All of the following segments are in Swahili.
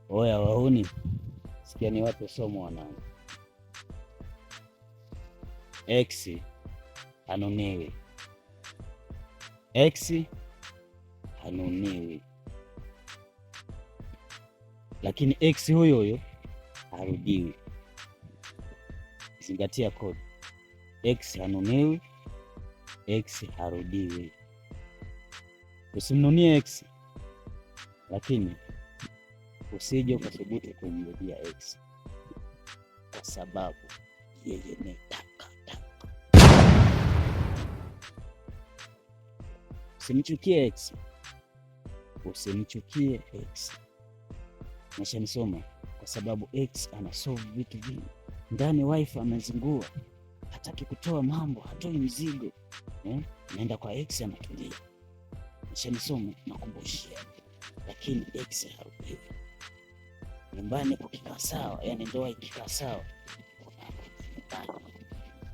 Oya wauni, sikia ni wape somo wanangu. X hanuniwi, X hanuniwi, lakini X huyo huyo harudiwi. Zingatia kodi. X hanuniwi, X harudiwi. Usimnunie X, lakini usije ukathubutu kumrudia X kwa sababu yeye ni taka. Usimchukie X, usimchukie X. Nishanisoma kwa sababu X anasolve vitu vingi ndani. Wife amezingua, hataki kutoa mambo, hatoi mzigo, naenda kwa X anatulia. Nishanisoma nakumbushia, lakini X harudiwi. Nyumbani kukikaa sawa, yani ndoa ikikaa sawa,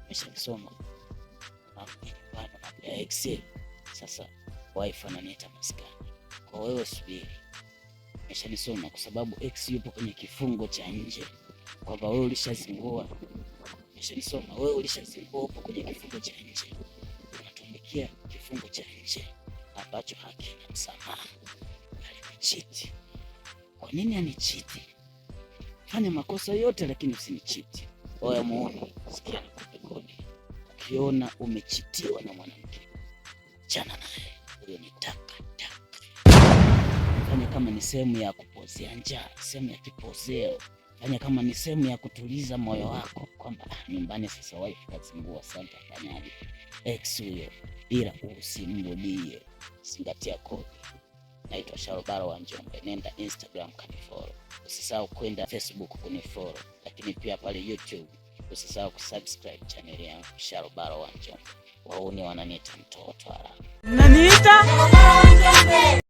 nishanisoma na X. Sasa wife ananiita maskani, kwa wewe subiri. Nishanisoma kwa sababu X yupo kwenye kifungo cha nje, kwamba wewe ulishazingua. Nishanisoma, wewe ulishazingua, upo kwenye kifungo cha nje, unatumikia kifungo cha nje ambacho hakina msamaha. Alinichiti. Kwa nini anichiti? Fanya makosa yote lakini usinichiti. Oya muone, sikia nikupe kodi. Ukiona umechitiwa na mwanamke, chana naye, huyo ni taka. Fanya kama ni sehemu ya kupozea njaa, sehemu ya kipozeo. Fanya kama ni sehemu ya kutuliza moyo wako, kwamba nyumbani sasa wife kazingua, sasa fanyaje? X huyo, ila usimrudie. Zingatia kodi. Naitwa Sharobaro wa Njombe. Nenda Instagram kanifollow. Usisahau kwenda Facebook kunifollow, lakini pia pale YouTube usisahau kusubscribe channel yangu Sharobaro wa Njombe. Wauni wananiita mtoto haramu. Naniita